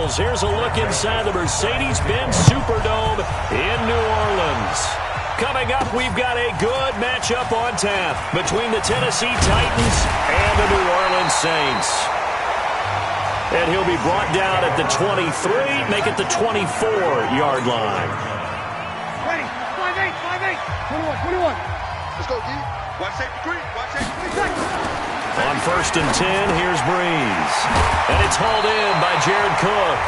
Charles, here's a look inside the Mercedes-Benz Superdome in New Orleans. Coming up, we've got a good matchup on tap between the Tennessee Titans and the New Orleans Saints. And he'll be brought down at the 23, make it the 24-yard line. Ready, 5-8, 21. Let's go, D. Watch safety green, watch safety green. On 1st and 10, here's Breeze. And it's hauled in by Jared Cook.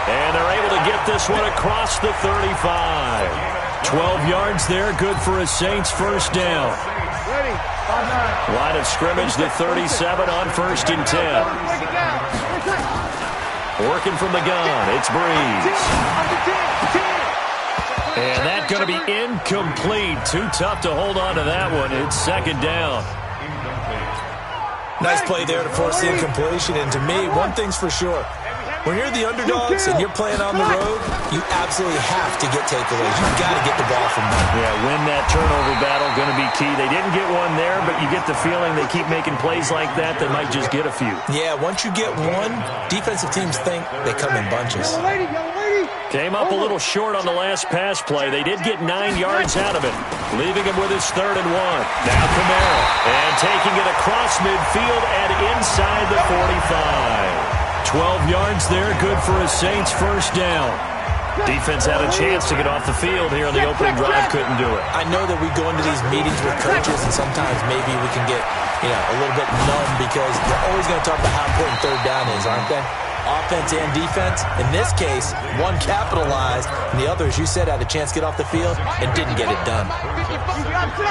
And they're able to get this one across the 35. 12 yards there, good for a Saints first down. Ready, 5-9. Line of scrimmage, the 37 on 1st and 10. Working from the gun, it's Breeze. And that's going to be incomplete. Too tough to hold on to that one. It's 2nd down. Nice play there to force the incompletion. And to me, one thing's for sure. When you're the underdogs and you're playing on the road, you absolutely have to get takeaways. You've got to get the ball from them. Yeah, win that turnover battle, going to be key. They didn't get one there, but you get the feeling they keep making plays like that, they might just get a few. Yeah, once you get one, defensive teams think they come in bunches. Came up a little short on the last pass play. They did get 9 yards out of it, leaving him with his 3rd and 1. Now Kamara, and taking it across midfield and inside the 45. 12 yards there, good for a Saints first down. Defense had a chance to get off the field here on the opening drive, couldn't do it. I know that we go into these meetings with coaches, and sometimes maybe we can get a little bit numb because they're always going to talk about how important 3rd down is, aren't they? Offense and defense. In this case, one capitalized, and the other, as you said, had a chance to get off the field and didn't get it done.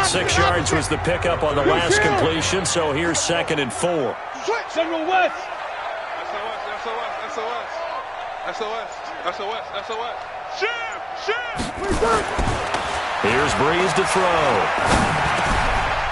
6 yards was the pickup on the last completion, so here's 2nd and 4. Central West. SOS. Here's Breeze to throw.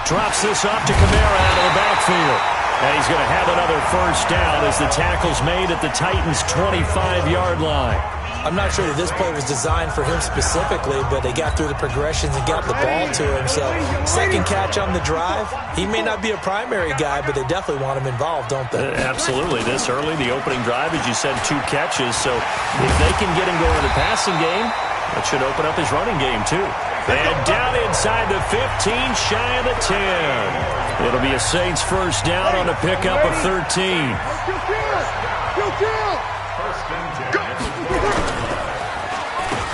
Drops this off to Kamara out of the backfield. And he's going to have another first down as the tackle's made at the Titans' 25-yard line. I'm not sure that this play was designed for him specifically, but they got through the progressions and got the ball to him. So, second catch on the drive. He may not be a primary guy, but they definitely want him involved, don't they? Absolutely. This early, the opening drive, as you said, 2 catches. So, if they can get him going in the passing game, that should open up his running game, too. And down inside the 15, shy of the 10. It'll be a Saints first down on a pickup of 13.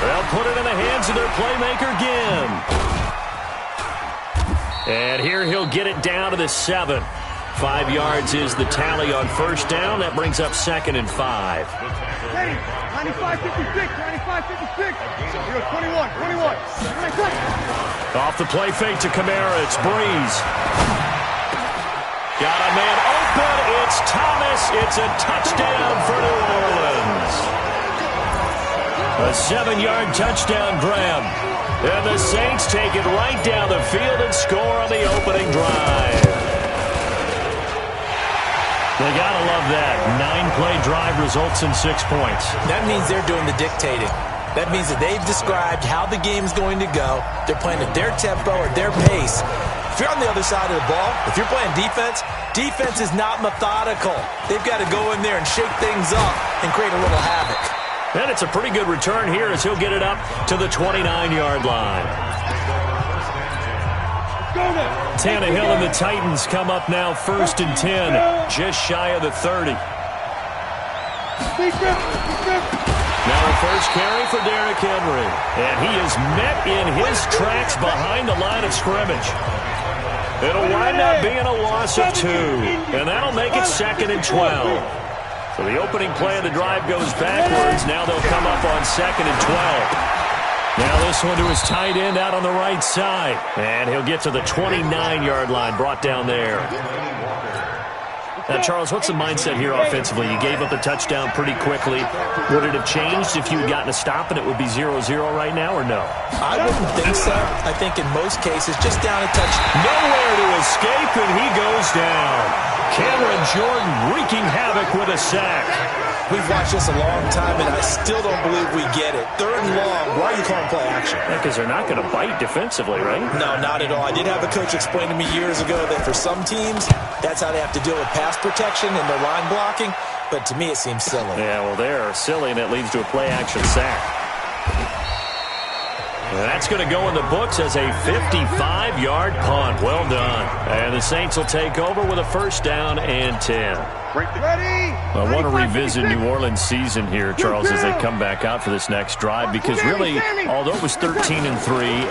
They'll put it in the hands of their playmaker again. And here he'll get it down to the 7. 5 yards is the tally on first down. That brings up 2nd and 5. 95-56. 21. Off the play fake to Kamara. It's Breeze. Got a man open. It's Thomas. It's a touchdown for New Orleans. A 7-yard touchdown grab. And the Saints take it right down the field and score on the opening drive. They gotta love that. 9-play drive results in 6 points. That means they're doing the dictating. That means that they've described how the game's going to go. They're playing at their tempo or their pace. If you're on the other side of the ball, if you're playing defense, defense is not methodical. They've got to go in there and shake things up and create a little havoc. And it's a pretty good return here as he'll get it up to the 29-yard line. Tannehill and the Titans come up now 1st and 10, just shy of the 30. Now a first carry for Derrick Henry. And he is met in his tracks behind the line of scrimmage. It'll wind up being a loss of 2. And that'll make it 2nd and 12. So the opening play of the drive goes backwards. Now they'll come up on 2nd and 12. Now this one to his tight end out on the right side. And he'll get to the 29-yard line, brought down there. Now, Charles, what's the mindset here offensively? You gave up a touchdown pretty quickly. Would it have changed if you had gotten a stop and it would be 0-0 right now, or no? I wouldn't think so. I think in most cases, just down a touch. Nowhere to escape, and he goes down. Cameron Jordan wreaking havoc with a sack. We've watched this a long time, and I still don't believe we get it. 3rd and long. Why are you calling play action? Yeah, because they're not going to bite defensively, right? No, not at all. I did have a coach explain to me years ago that for some teams, that's how they have to deal with pass protection and their line blocking. but to me it seems silly. Yeah, well, they're silly, and it leads to a play-action sack. And that's going to go in the books as a 55-yard punt. Well done. And the Saints will take over with a first down and 10. I want to revisit New Orleans' season here, Charles, as they come back out for this next drive, because really, although it was 13-3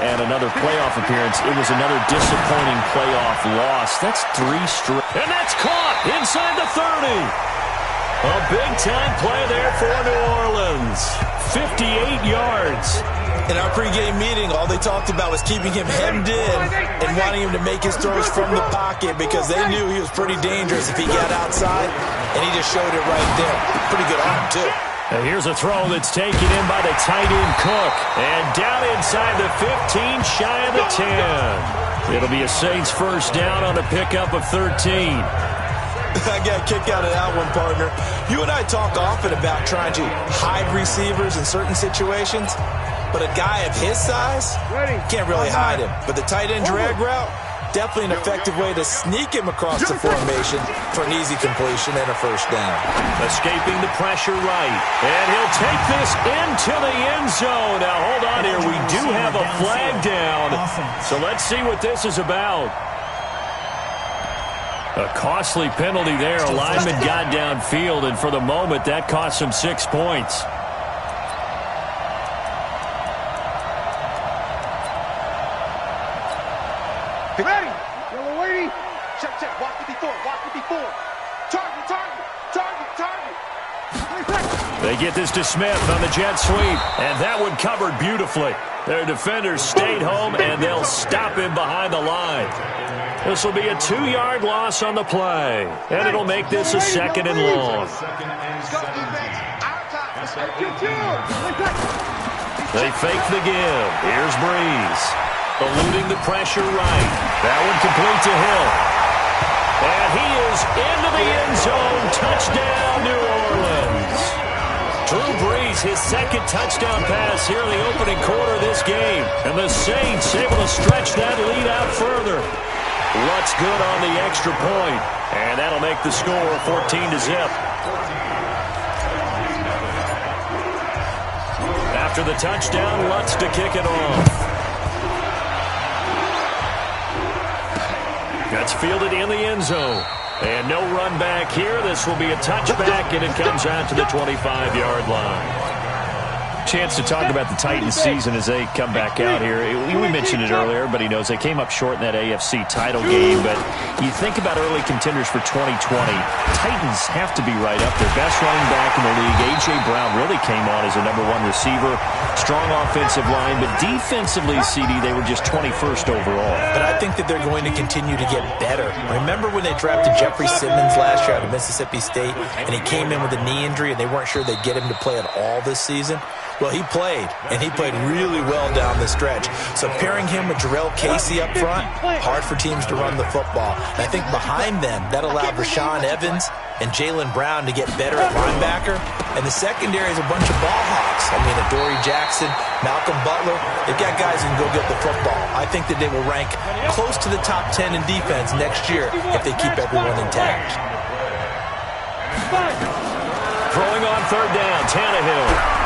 and another playoff appearance, it was another disappointing playoff loss. That's 3 straight. And that's caught inside the 30. A big-time play there for New Orleans. 58 yards. In our pregame meeting, all they talked about was keeping him hemmed in and wanting him to make his throws from the pocket because they knew he was pretty dangerous if he got outside, and he just showed it right there. Pretty good arm, too. And here's a throw that's taken in by the tight end Cook. And down inside the 15, shy of the 10. It'll be a Saints first down on a pickup of 13. I got a kick out of that one, partner. You and I talk often about trying to hide receivers in certain situations, but a guy of his size can't really hide him. But the tight end drag route, definitely an effective way to sneak him across the formation for an easy completion and a first down. Escaping the pressure right. And he'll take this into the end zone. Now, hold on here. We do have a flag down. So let's see what this is about. A costly penalty there. A lineman got downfield, and for the moment, that cost him 6 points. Ready. Yellow lady. Check, check. Walk it before. Walk it before. Target, target, target, target. They get this to Smith on the jet sweep, and that one covered beautifully. Their defenders stayed home, and they'll stop him behind the line. This will be a 2-yard loss on the play, and it'll make this a 2nd and long. They fake the give. Here's Breeze. Eluding the pressure right. That one complete to Hill. And he is into the end zone. Touchdown, New Orleans. Drew Brees, his 2nd touchdown pass here in the opening quarter of this game. And the Saints able to stretch that lead out further. Lutz good on the extra point. And that'll make the score 14-0. After the touchdown, Lutz to kick it off. That's fielded in the end zone. And no run back here. This will be a touchback, and it comes out to the 25-yard line. Chance to talk about the Titans season as they come back out here. We mentioned it earlier, but he knows they came up short in that AFC title game. But you think about early contenders for 2020, Titans have to be right up there. Best running back in the league. A.J. Brown really came on as a #1 receiver. Strong offensive line, but defensively, CD, they were just 21st overall. But I think that they're going to continue to get better. Remember when they drafted Jeffrey Simmons last year out of Mississippi State, and he came in with a knee injury, and they weren't sure they'd get him to play at all this season? Well, he played, and he played really well down the stretch. So pairing him with Jarrell Casey up front, hard for teams to run the football. And I think behind them, that allowed Rashaan Evans and Jaylen Brown to get better at linebacker. And the secondary is a bunch of ball hawks. I mean, Adoree Jackson, Malcolm Butler, they've got guys who can go get the football. I think that they will rank close to the top 10 in defense next year if they keep everyone intact. Throwing on 3rd down, Tannehill.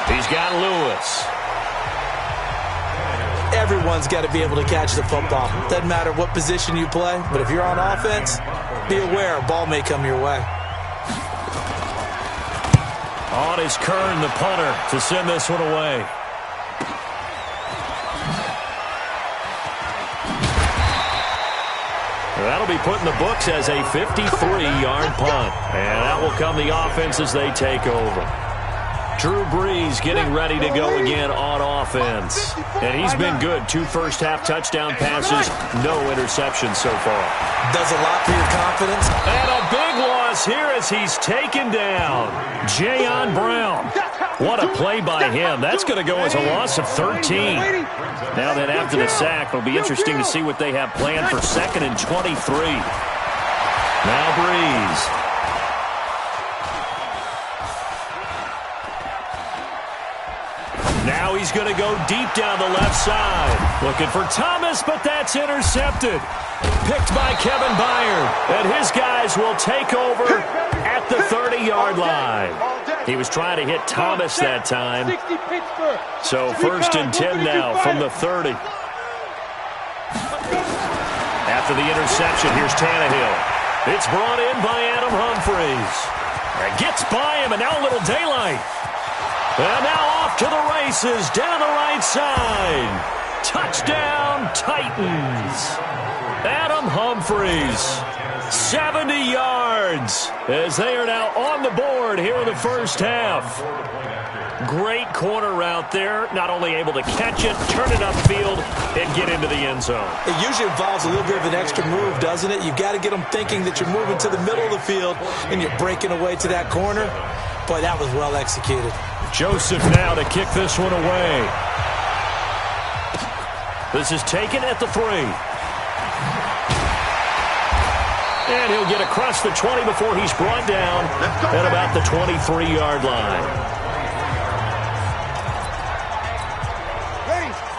He's got Lewis. Everyone's got to be able to catch the football. Doesn't matter what position you play, but if you're on offense, be aware a ball may come your way. On is Kern, the punter, to send this one away. That'll be put in the books as a 53-yard punt. And that will come the offense as they take over. Drew Brees getting ready to go again on offense. And he's been good. 2 first-half touchdown passes, no interceptions so far. Does a lot for your confidence. And a big loss here as he's taken down. Jayon Brown. What a play by him. That's going to go as a loss of 13. Now then, after the sack, it'll be interesting to see what they have planned for 2nd and 23. Now Brees. Now Now he's going to go deep down the left side. Looking for Thomas, but that's intercepted. Picked by Kevin Byard. And his guys will take over at the 30-yard line. He was trying to hit Thomas that time. So 1st and 10 now from the 30. After the interception, here's Tannehill. It's brought in by Adam Humphries. And gets by him, and now a little daylight. And now off to the races, down the right side. Touchdown, Titans. Adam Humphries, 70 yards, as they are now on the board here in the first half. Great corner route there, not only able to catch it, turn it upfield, and get into the end zone. It usually involves a little bit of an extra move, doesn't it? You've got to get them thinking that you're moving to the middle of the field and you're breaking away to that corner. Boy, that was well executed. Joseph now to kick this one away. This is taken at the 3. And he'll get across the 20 before he's brought down at about the 23-yard line.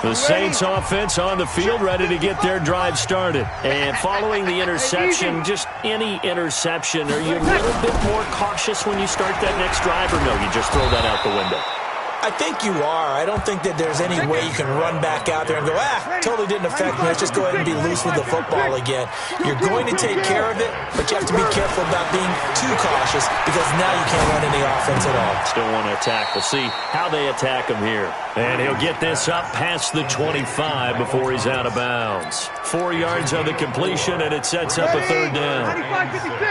The Saints offense on the field, ready to get their drive started. And following the interception, just any interception, are you a little bit more cautious when you start that next drive, or no, you just throw that out the window? I think you are. I don't think that there's any way you can run back out there and go, totally didn't affect me. Let's just go ahead and be loose with the football again. You're going to take care of it, but you have to be careful about being too cautious because now you can't run any offense at all. Still want to attack. We'll see how they attack him here. And he'll get this up past the 25 before he's out of bounds. 4 yards on the completion, and it sets up a 3rd down.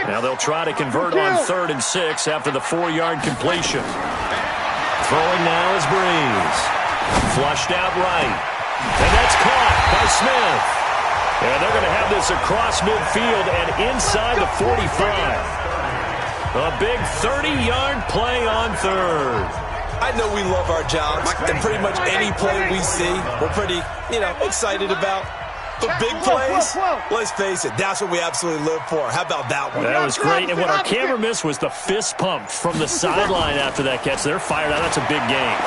Now they'll try to convert on 3rd and 6 after the 4-yard completion. Throwing now is Breeze. Flushed out right. And that's caught by Smith. And they're going to have this across midfield and inside the 45. A big 30-yard play on 3rd. I know we love our jobs, and pretty much any play we see, we're pretty, excited about. But big plays, let's face it, that's what we absolutely live for. How about that one? That was great. And what our camera missed was the fist pump from the sideline after that catch. They're fired out. That's a big game.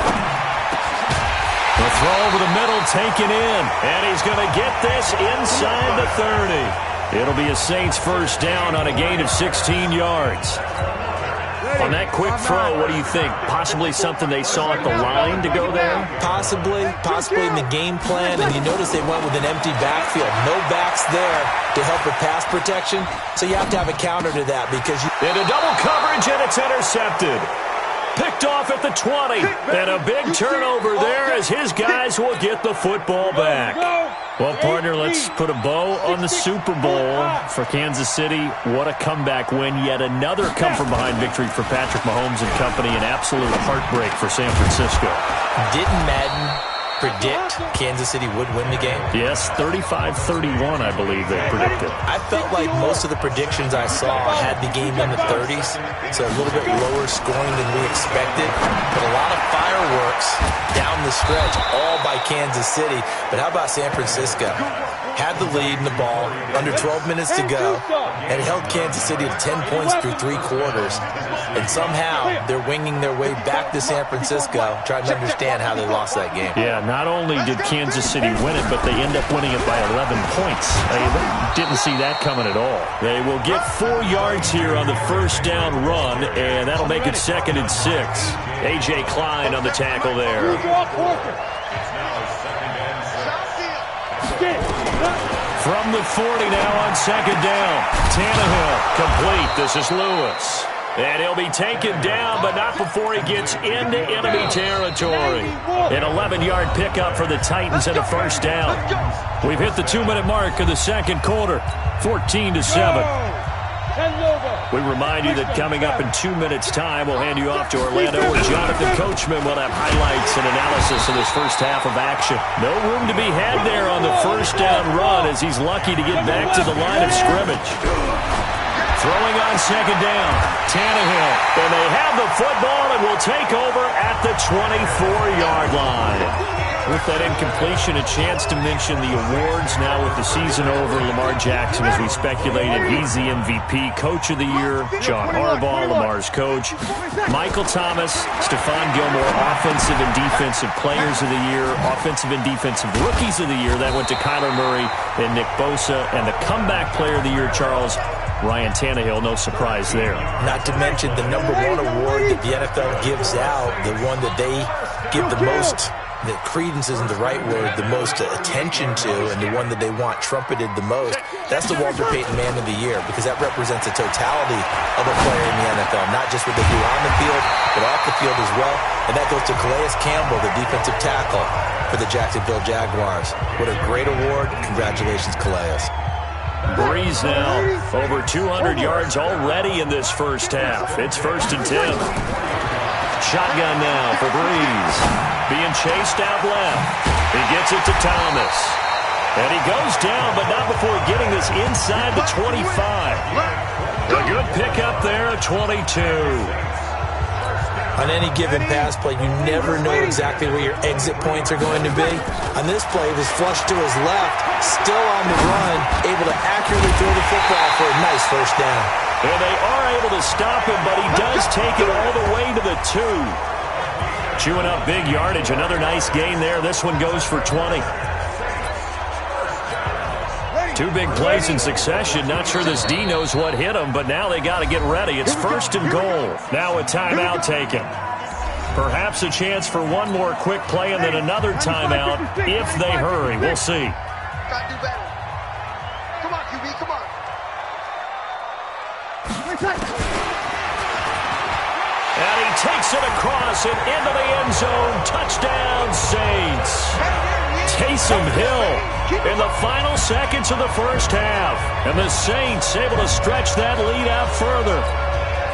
The throw over the middle taken in. And he's going to get this inside the 30. It'll be a Saints 1st down on a gain of 16 yards. On that quick throw, what do you think? Possibly something they saw at the line to go there? Possibly in the game plan. And you notice they went with an empty backfield. No backs there to help with pass protection. So you have to have a counter to that because you... Into double coverage, and it's intercepted. Picked off at the 20. And a big turnover there as his guys will get the football back. Well, partner, let's put a bow on the Super Bowl for Kansas City. What a comeback win. Yet another come-from-behind victory for Patrick Mahomes and company. An absolute heartbreak for San Francisco. Didn't Madden predict Kansas City would win the game? Yes, 35-31, I believe they predicted. I felt like most of the predictions I saw had the game in the 30s, so a little bit lower scoring than we expected. But a lot of fireworks down the stretch, all by Kansas City. But how about San Francisco? Had the lead in the ball, under 12 minutes to go, and held Kansas City to 10 points through 3 quarters. And somehow they're winging their way back to San Francisco, trying to understand how they lost that game. Yeah, not only did Kansas City win it, but they end up winning it by 11 points. They didn't see that coming at all. They will get 4 yards here on the 1st down run, and that'll make it 2nd and 6. A.J. Klein on the tackle there. From the 40 now on 2nd down. Tannehill complete. This is Lewis. And he'll be taken down, but not before he gets into enemy territory. An 11-yard pickup for the Titans and a 1st down. We've hit the 2-minute mark of the 2nd quarter, 14-7. We remind you that coming up in 2 minutes' time, we'll hand you off to Orlando, where Jonathan Coachman will have highlights and analysis of this first half of action. No room to be had there on the 1st down run, as he's lucky to get back to the line of scrimmage. Throwing on 2nd down, Tannehill. And they have the football and will take over at the 24-yard line. With that incompletion, a chance to mention the awards. Now with the season over, Lamar Jackson, as we speculated, he's the MVP, Coach of the Year. John Harbaugh, Lamar's coach. Michael Thomas, Stephon Gilmore, Offensive and Defensive Players of the Year. Offensive and Defensive Rookies of the Year. That went to Kyler Murray and Nick Bosa. And the Comeback Player of the Year, Charles, Ryan Tannehill, no surprise there. Not to mention the #1 award that the NFL gives out, the one that they give the most, that credence isn't the right word, the most attention to, and the one that they want trumpeted the most, that's the Walter Payton Man of the Year, because that represents the totality of a player in the NFL, not just what they do on the field, but off the field as well. And that goes to Calais Campbell, the defensive tackle for the Jacksonville Jaguars. What a great award. Congratulations, Calais. Breeze now, over 200 yards already in this first half. It's 1st and 10. Shotgun now for Breeze. Being chased out left. He gets it to Thomas. And he goes down, but not before getting this inside the 25. A good pickup there at 22. On any given pass play, you never know exactly where your exit points are going to be. On this play, it was flushed to his left, still on the run, able to accurately throw the football for a nice first down. And they are able to stop him, but he does take it all the way to the 2. Chewing up big yardage. Another nice gain there. This one goes for 20. 2 big plays in succession. Not sure this D knows what hit him, but now they got to get ready. It's 1st and goal. Now a timeout taken. Perhaps a chance for one more quick play and then another timeout if they hurry. We'll see. Gotta do better. Come on, QB, come on. And he takes it across and into the end zone. Touchdown, Saints. Taysom Hill in the final seconds of the first half. And the Saints able to stretch that lead out further.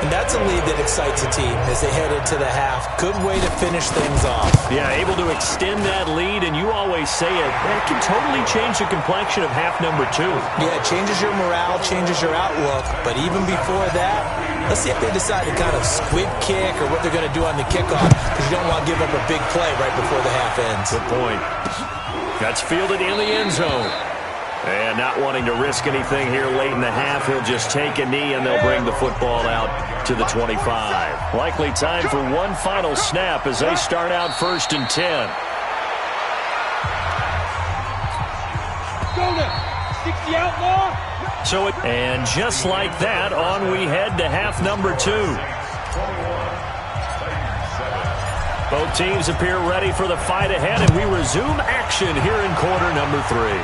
And that's a lead that excites a team as they head into the half. Good way to finish things off. Yeah, able to extend that lead, and you always say it can totally change the complexion of half number 2. Yeah, it changes your morale, changes your outlook. But even before that, let's see if they decide to kind of squib kick or what they're going to do on the kickoff, because you don't want to give up a big play right before the half ends. Good point. That's fielded in the end zone. And not wanting to risk anything here late in the half, he'll just take a knee and they'll bring the football out to the 25. Likely time for one final snap as they start out 1st and 10. Go there. 60 outlaw. And just like that, on we head to half number 2. Both teams appear ready for the fight ahead, and we resume action here in quarter number 3.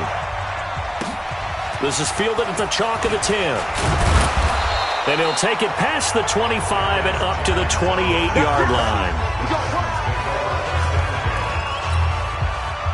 This is fielded at the chalk of the 10. And he'll take it past the 25 and up to the 28-yard line.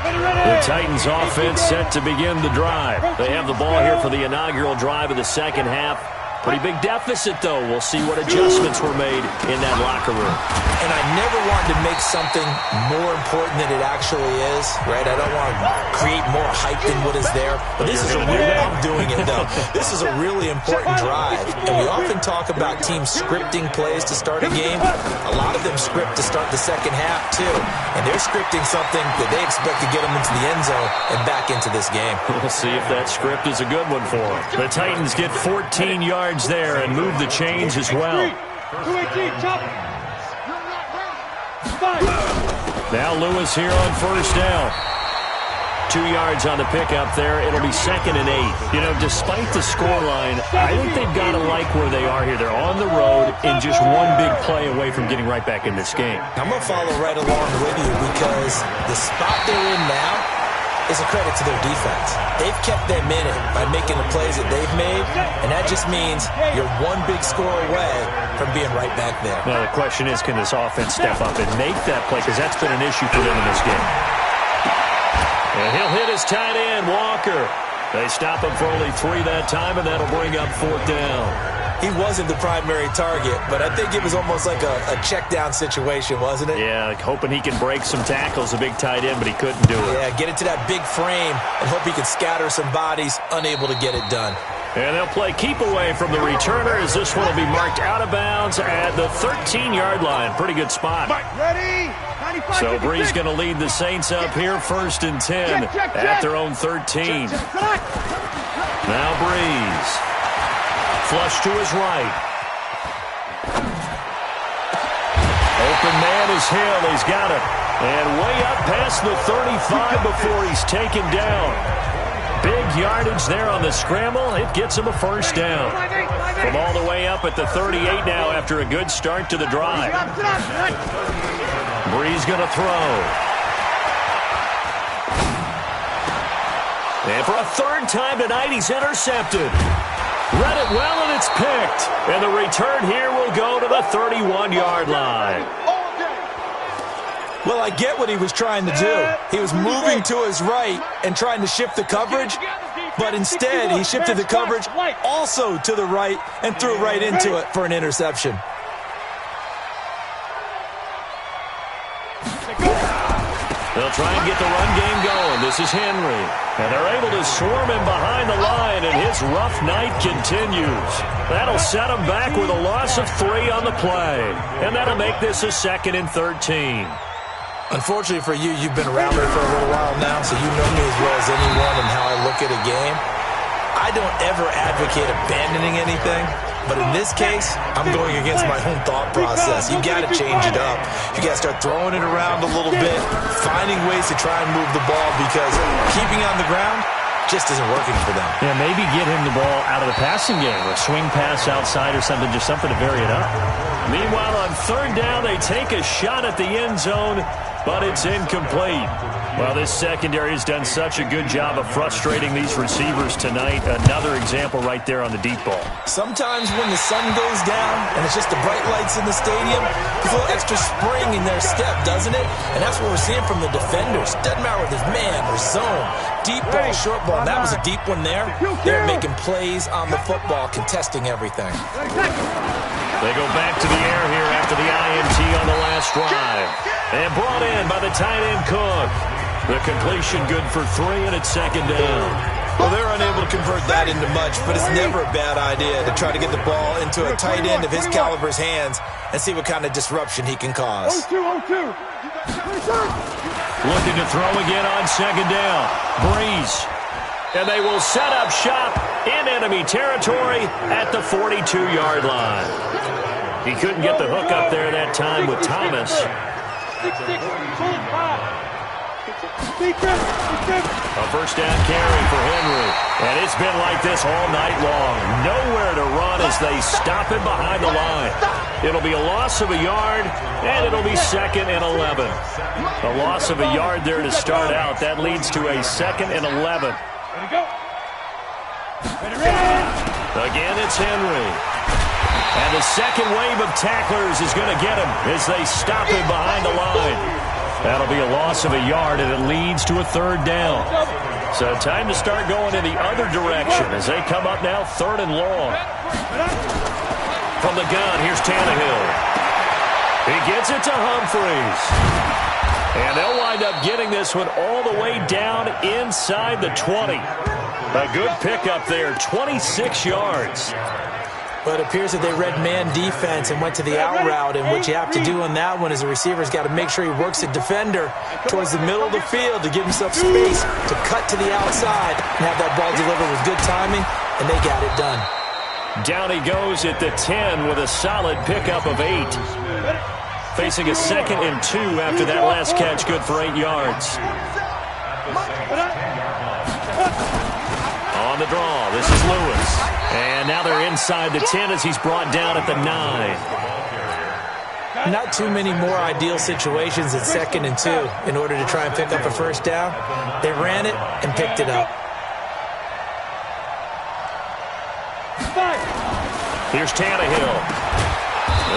The Titans offense set to begin the drive. They have the ball here for the inaugural drive of the second half. Pretty big deficit, though. We'll see what adjustments were made in that locker room. And I never wanted to make something more important than it actually is, right? I don't want to create more hype than what is there. But this is I'm doing it, though. This is a really important drive. And we often talk about teams scripting plays to start a game. A lot of them script to start the second half, too. And they're scripting something that they expect to get them into the end zone and back into this game. We'll see if that script is a good one for them. The Titans get 14 yards there and move the chains as well. Now Lewis here on first down. 2 yards on the pickup there. It'll be 2nd and 8. You know, despite the scoreline, I think they've got to like where they are here. They're on the road and just one big play away from getting right back in this game. I'm going to follow right along with you because the spot they're in now is a credit to their defense. They've kept them in it by making the plays that they've made, and that just means you're one big score away from being right back there. Now, the question is, can this offense step up and make that play? Because that's been an issue for them in this game. And he'll hit his tight end, Walker. They stop him for only 3 that time, and that'll bring up 4th down. He wasn't the primary target, but I think it was almost like a check-down situation, wasn't it? Yeah, like hoping he can break some tackles, a big tight end, but he couldn't do it. Yeah, get into that big frame and hope he can scatter some bodies, unable to get it done. And they'll play keep away from the returner as this one will be marked out of bounds at the 13-yard line. Pretty good spot. Ready? So Brees going to lead the Saints up here 1st and 10 at their own 13. Now Brees. Flush to his right. Open man is Hill. He's got it. And way up past the 35 before he's taken down. Big yardage there on the scramble. It gets him a first down. From all the way up at the 38 now after a good start to the drive. Brees going to throw. And for a third time tonight, he's intercepted. Read it well, and it's picked. And the return here will go to the 31-yard line. Well, I get what he was trying to do. He was moving to his right and trying to shift the coverage, but instead he shifted the coverage also to the right and threw right into it for an interception. They'll try and get the run game going. This is Henry. And they're able to swarm him behind the line, and his rough night continues. That'll set him back with a loss of 3 on the play. And that'll make this a 2nd and 13. Unfortunately for you, you've been around me for a little while now, so you know me as well as anyone and how I look at a game. I don't ever advocate abandoning anything, but in this case, I'm going against my own thought process. You got to change it up. You got to start throwing it around a little bit, finding ways to try and move the ball, because keeping on the ground just isn't working for them. Yeah, maybe get him the ball out of the passing game, or a swing pass outside or something, just something to vary it up. Meanwhile, on 3rd down, they take a shot at the end zone, but it's incomplete. Well, this secondary has done such a good job of frustrating these receivers tonight. Another example right there on the deep ball. Sometimes when the sun goes down and it's just the bright lights in the stadium, there's a little extra spring in their step, doesn't it? And that's what we're seeing from the defenders. Doesn't matter whether it's man or zone, deep ball, short ball. That was a deep one there. They're making plays on the football, contesting everything. They go back to the air here after the INT on the last drive. And brought in by the tight end Cook. The completion good for 3, and it's 2nd down. Well, they're unable to convert that into much, but it's never a bad idea to try to get the ball into a tight end of his caliber's hands and see what kind of disruption he can cause. Looking to throw again on 2nd down. Brees. And they will set up shop in enemy territory at the 42-yard line. He couldn't get the hook up there that time with Thomas. A first down carry for Henry. And it's been like this all night long. Nowhere to run as they stop him behind the line. It'll be a loss of a yard, and it'll be 2nd and 11. A loss of a yard there to start out. That leads to a 2nd and 11. Again, it's Henry. And the second wave of tacklers is going to get him as they stop him behind the line. That'll be a loss of a yard, and it leads to a 3rd down. So time to start going in the other direction as they come up now 3rd and long. From the gun, here's Tannehill. He gets it to Humphries. And they'll wind up getting this one all the way down inside the 20. A good pickup there, 26 yards. But it appears that they read man defense and went to the out route, and what you have to do on that one is the receiver's got to make sure he works the defender towards the middle of the field to give himself space to cut to the outside and have that ball delivered with good timing, and they got it done. Down he goes at the 10 with a solid pickup of 8. Facing a 2nd and 2 after that last catch, good for 8 yards. On the draw, this is Lewis. And now they're inside the 10 as he's brought down at the 9. Not too many more ideal situations at 2nd and 2 in order to try and pick up a first down. They ran it and picked it up. Here's Tannehill.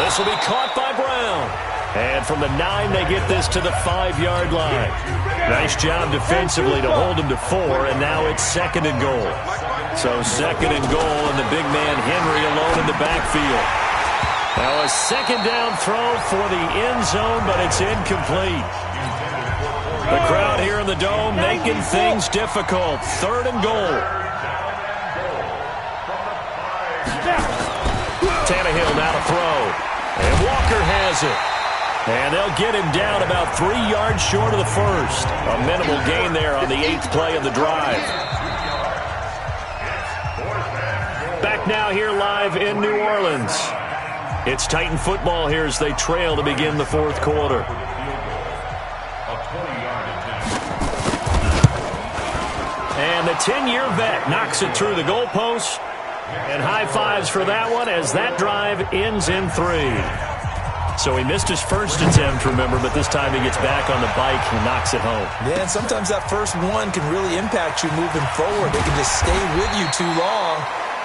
This will be caught by Brown. And from the 9, they get this to the 5-yard line. Nice job defensively to hold him to 4, and now it's 2nd and goal. So 2nd and goal, and the big man Henry alone in the backfield. Now a 2nd down throw for the end zone, but it's incomplete. The crowd here in the Dome making things difficult. 3rd and goal. Tannehill now to throw. And Walker has it. And they'll get him down about 3 yards short of the first. A minimal gain there on the 8th play of the drive. Back now here live in New Orleans. It's Titan football here as they trail to begin the 4th quarter. And the 10-year vet knocks it through the goalpost. And high fives for that one as that drive ends in 3. So he missed his first attempt, remember, but this time he gets back on the bike and knocks it home. Yeah, and sometimes that first one can really impact you moving forward. It can just stay with you too long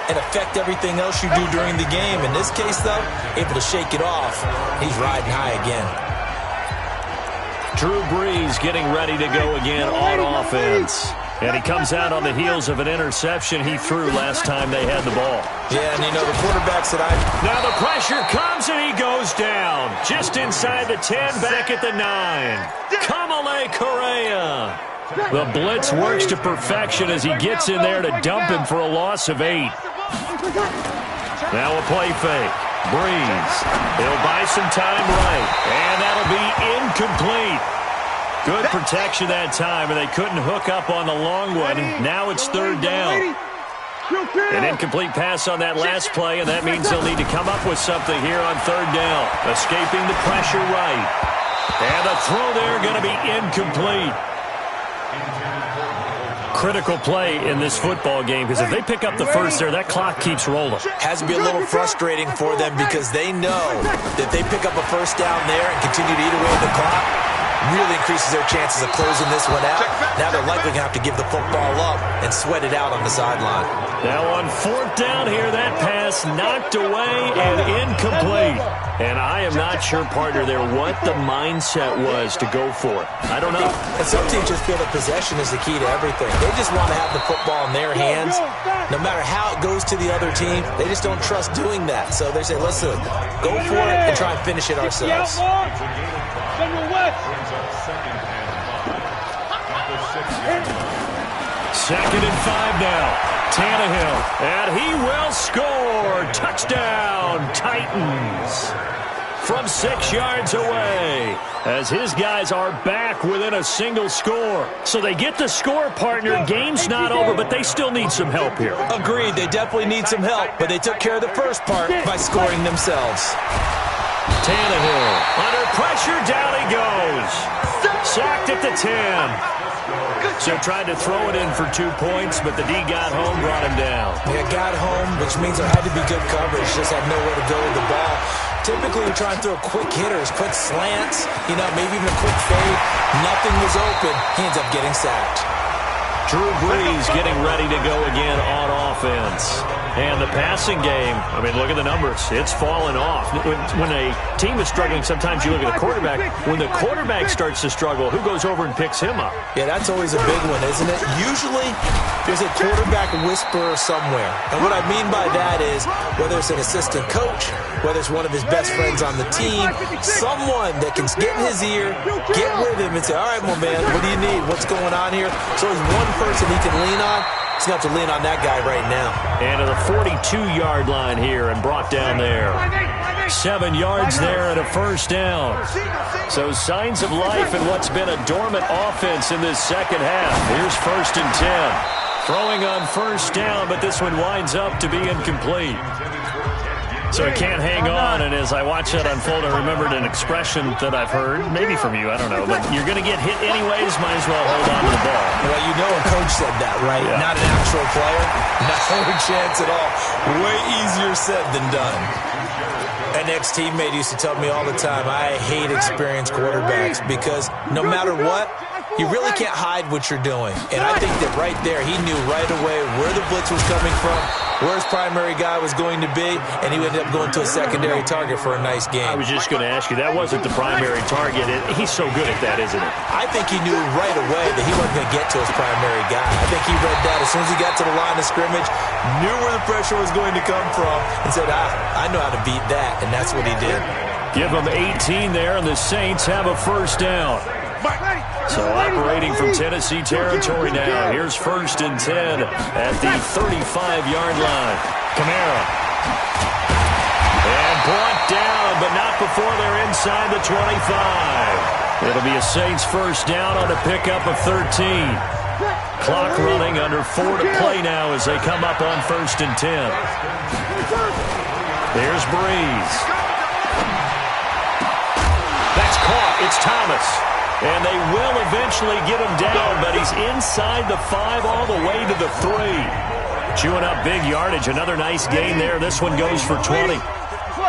and affect everything else you do during the game. In this case, though, able to shake it off. He's riding high again. Drew Brees getting ready to go again on offense. And he comes out on the heels of an interception he threw last time they had the ball. Yeah, and you know, the quarterbacks that Now the pressure comes and he goes down. Just inside the 10, back at the 9. Kamale Correa. The blitz works to perfection as he gets in there to dump him for a loss of 8. Now a play fake. Brees. He'll buy some time right. And that'll be incomplete. Good protection that time, and they couldn't hook up on the long one. Now it's 3rd down. An incomplete pass on that last play, and that means they'll need to come up with something here on 3rd down. Escaping the pressure right. And the throw there going to be incomplete. Critical play in this football game, because if they pick up the first there, that clock keeps rolling. Has to be a little frustrating for them because they know that they pick up a first down there and continue to eat away at the clock. Really increases their chances of closing this one out. Now they're likely going to have to give the football up and sweat it out on the sideline. Now on 4th down here, that pass knocked away and incomplete. And I am not sure, partner, there what the mindset was to go for it. I don't know. And some teams just feel that possession is the key to everything. They just want to have the football in their hands. No matter how it goes to the other team, they just don't trust doing that. So they say, listen, go for it and try and finish it ourselves. 2nd and 5 now. Tannehill, and he will score. Touchdown, Titans. From 6 yards away, as his guys are back within a single score. So they get the score, partner. Game's not over, but they still need some help here. Agreed, they definitely need some help, but they took care of the first part by scoring themselves. Tannehill, under pressure, down he goes. Sacked at the 10. So tried to throw it in for 2 points, but the D got home, brought him down. Yeah, got home, which means there had to be good coverage. Just had nowhere to go with the ball. Typically, we try and throw quick hitters, quick slants, you know, maybe even a quick fade. Nothing was open. He ends up getting sacked. Drew Brees getting ready to go again on offense. And the passing game, I mean, look at the numbers. It's fallen off. When a team is struggling, sometimes you look at the quarterback. When the quarterback starts to struggle, who goes over and picks him up? Yeah, that's always a big one, isn't it? Usually, there's a quarterback whisperer somewhere. And what I mean by that is, whether it's an assistant coach, whether it's one of his best friends on the team, someone that can get in his ear, get with him and say, all right, well, man, what do you need? What's going on here? So there's one person he can lean on. He's going to have to lean on that guy right now. And to the 42-yard line here and brought down there. 7 yards there and a first down. So signs of life in what's been a dormant offense in this second half. Here's 1st and 10. Throwing on first down, but this one winds up to be incomplete. So he can't hang on, and as I watch that unfold, I remembered an expression that I've heard, maybe from you, I don't know, but you're going to get hit anyways, might as well hold on to the ball. Well, you know a coach said that, right? Yeah. Not an actual player. No chance at all. Way easier said than done. An ex-teammate used to tell me all the time, I hate experienced quarterbacks because no matter what, you really can't hide what you're doing. And I think that right there, he knew right away where the blitz was coming from, where his primary guy was going to be, and he ended up going to a secondary target for a nice game. I was just going to ask you, that wasn't the primary target. He's so good at that, isn't he? I think he knew right away that he wasn't going to get to his primary guy. I think he read that as soon as he got to the line of scrimmage, knew where the pressure was going to come from, and said, I know how to beat that, and that's what he did. Give him 18 there, and the Saints have a first down. So operating from Tennessee territory now. Here's 1st and 10 at the 35-yard line. Kamara. And brought down, but not before they're inside the 25. It'll be a Saints first down on a pickup of 13. Clock running, under 4 to play now as they come up on 1st and 10. There's Breeze. That's caught. It's Thomas. And they will eventually get him down, but he's inside the 5 all the way to the 3. Chewing up big yardage. Another nice gain there. This one goes for 20.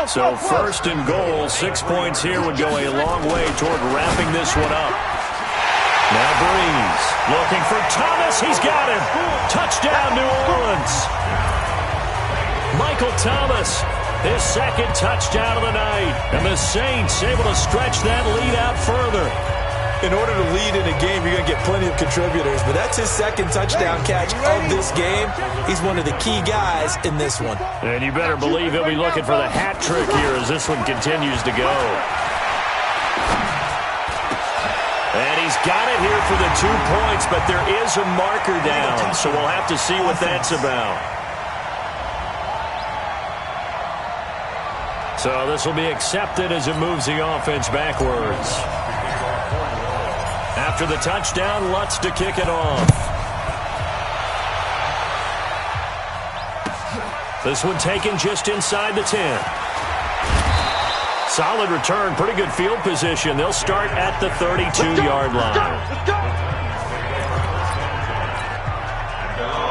So 1st and goal, 6 points here would go a long way toward wrapping this one up. Now Breeze looking for Thomas. He's got him. Touchdown, New Orleans. Michael Thomas, his 2nd touchdown of the night. And the Saints able to stretch that lead out further. In order to lead in a game, you're going to get plenty of contributors, but that's his 2nd touchdown catch of this game. He's one of the key guys in this one. And you better believe he'll be looking for the hat trick here as this one continues to go. And he's got it here for the 2 points, but there is a marker down, so we'll have to see what that's about. So this will be accepted as it moves the offense backwards. After the touchdown, Lutz to kick it off. This one taken just inside the 10. Solid return, pretty good field position. They'll start at the 32-yard line.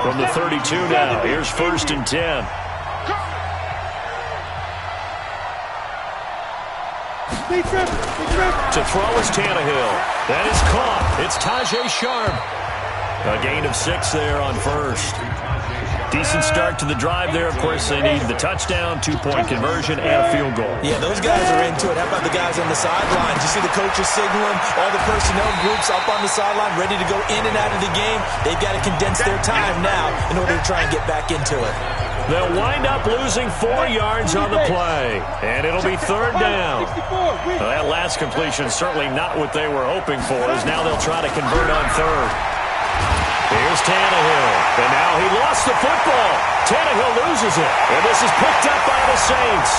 From the 32 now, here's 1st and 10. To throw is Tannehill. That is caught. It's Tajae Sharpe. A gain of 6 there on 1st. Decent start to the drive there. Of course, they need the touchdown, 2-point conversion, and a field goal. Yeah, those guys are into it. How about the guys on the sideline? You see the coaches signaling, all the personnel groups up on the sideline, ready to go in and out of the game. They've got to condense their time now in order to try and get back into it. They'll wind up losing 4 yards on the play, and it'll be 3rd down. Well, that last completion certainly not what they were hoping for, as now they'll try to convert on 3rd. Here's Tannehill, and now he lost the football. Tannehill loses it, and this is picked up by the Saints.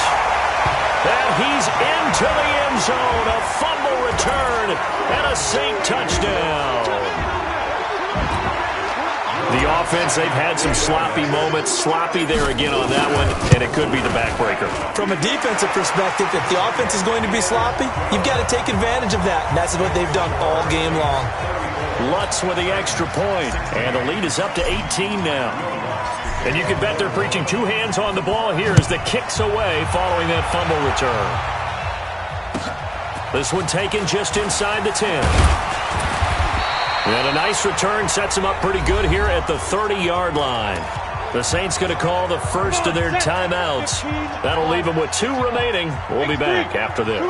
And he's into the end zone, a fumble return, and a Saint touchdown. The offense, they've had some sloppy moments. Sloppy there again on that one, and it could be the backbreaker. From a defensive perspective, if the offense is going to be sloppy, you've got to take advantage of that, and that's what they've done all game long. Lutz with the extra point, and the lead is up to 18 now. And you can bet they're preaching 2 hands on the ball here as the kick's away following that fumble return. This one taken just inside the 10. And a nice return sets them up pretty good here at the 30-yard line. The Saints going to call the first of their timeouts. That'll leave them with 2 remaining. We'll be back after this.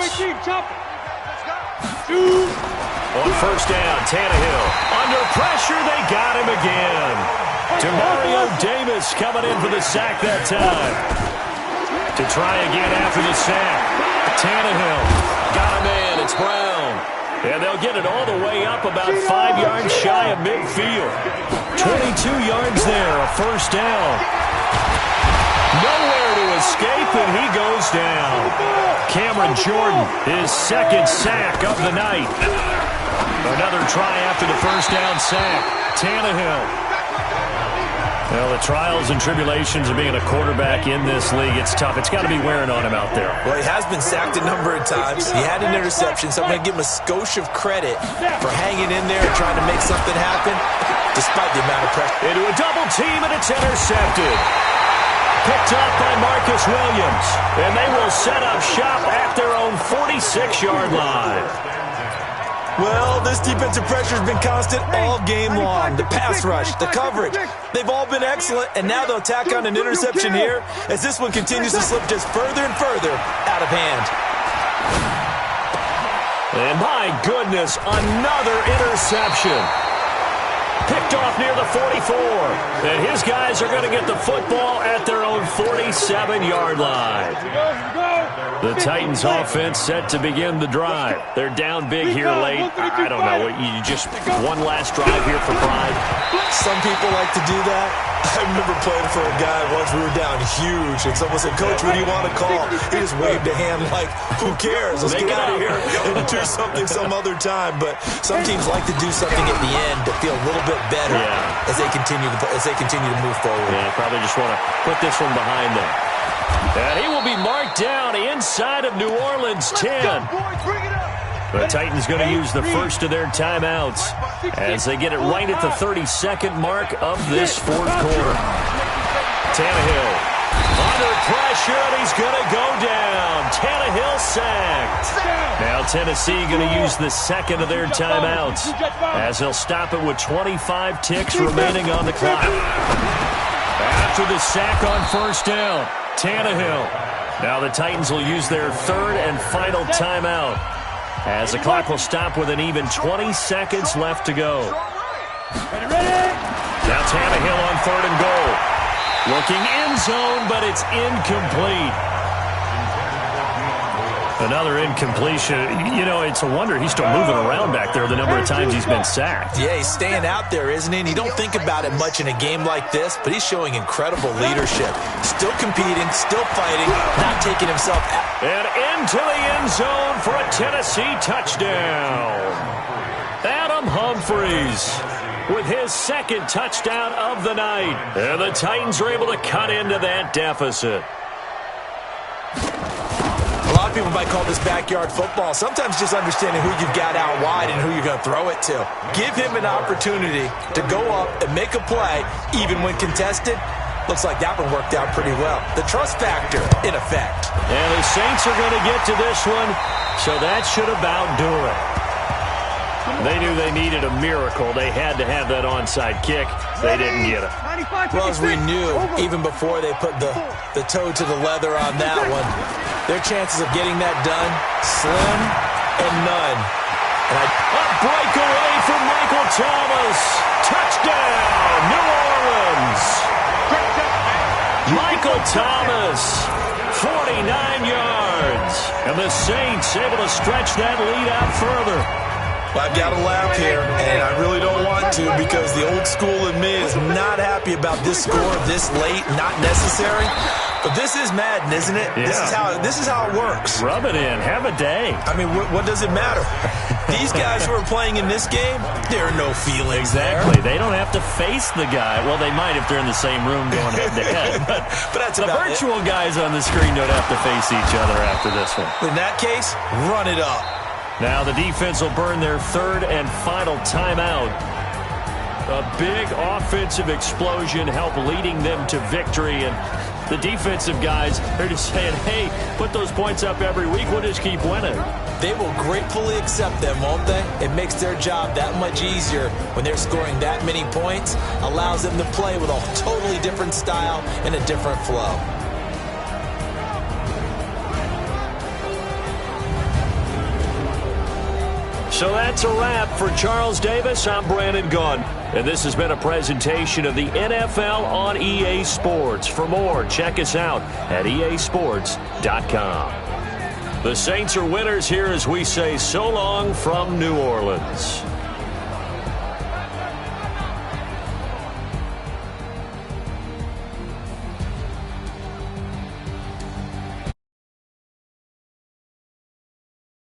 On 1st down, Tannehill. Under pressure, they got him again. Demario Davis coming in for the sack that time. To try again after the sack. Tannehill got him in. It's Brown. And they'll get it all the way up about 5 yards shy of midfield. 22 yards there, a 1st down. Nowhere to escape, and he goes down. Cameron Jordan, his 2nd sack of the night. Another try after the 1st down sack. Tannehill. Well, the trials and tribulations of being a quarterback in this league, it's tough. It's got to be wearing on him out there. Well, he has been sacked a number of times. He had an interception, so I'm going to give him a skosh of credit for hanging in there and trying to make something happen despite the amount of pressure. Into a double team, and it's intercepted. Picked up by Marcus Williams. And they will set up shop at their own 46-yard line. Well, this defensive pressure has been constant all game long. The pass rush, the coverage, they've all been excellent, and now they'll tack on an interception here as this one continues to slip just further and further out of hand. And my goodness, another interception. Picked off near the 44. And his guys are going to get the football at their own 47-yard line. The Titans offense set to begin the drive. They're down big here late. I don't know. You just one last drive here for pride. Some people like to do that. I remember playing for a guy once. We were down huge, and someone said, "Coach, what do you want to call?" He just waved a hand like, "Who cares? Let's get out of here and do something some other time." But some teams like to do something at the end to feel a little bit better as they continue to move forward. Yeah, probably just want to put this one behind them. And he will be marked down inside of New Orleans 10. The Titans going to use the first of their timeouts as they get it right at the 32nd mark of this fourth quarter. Tannehill under pressure, and he's going to go down. Tannehill sacked. Now Tennessee going to use the second of their timeouts as they'll stop it with 25 ticks remaining on the clock. After the sack on first down, Tannehill. Now the Titans will use their third and final timeout as the clock will stop with an even 20 seconds left to go. Now Tannehill on third and goal. Looking end zone, but it's incomplete. Another incompletion. You know, it's a wonder he's still moving around back there the number of times he's been sacked. Yeah, he's staying out there, isn't he? And you don't think about it much in a game like this, but he's showing incredible leadership. Still competing, still fighting, not taking himself out. And into the end zone for a Tennessee touchdown. Adam Humphries with his second touchdown of the night. And the Titans are able to cut into that deficit. A lot of people might call this backyard football. Sometimes just understanding who you've got out wide and who you're going to throw it to. Give him an opportunity to go up and make a play, even when contested. Looks like that one worked out pretty well. The trust factor, in effect. And the Saints are going to get to this one, so that should about do it. They knew they needed a miracle. They had to have that onside kick. They didn't get it. Well, as we knew, even before they put the toe to the leather on that one, their chances of getting that done, slim and none. And a breakaway from Michael Thomas. Touchdown, New Orleans. Michael Thomas, 49 yards. And the Saints able to stretch that lead out further. Well, I've got to laugh here, and I really don't want to because the old school in me is not happy about this score this late, not necessary. But this is Madden, isn't it? Yeah. This is how it works. Rub it in. Have a day. I mean, what does it matter? These guys who are playing in this game, there are no feelings Exactly. They don't have to face the guy. Well, they might if they're in the same room going head-to-head. But that's the virtual guys on the screen don't have to face each other after this one. In that case, run it up. Now the defense will burn their third and final timeout. A big offensive explosion helped leading them to victory. And the defensive guys, they're just saying, hey, put those points up every week. We'll just keep winning. They will gratefully accept them, won't they? It makes their job that much easier when they're scoring that many points. Allows them to play with a totally different style and a different flow. So that's a wrap for Charles Davis. I'm Brandon Gunn. And this has been a presentation of the NFL on EA Sports. For more, check us out at easports.com. The Saints are winners here as we say so long from New Orleans.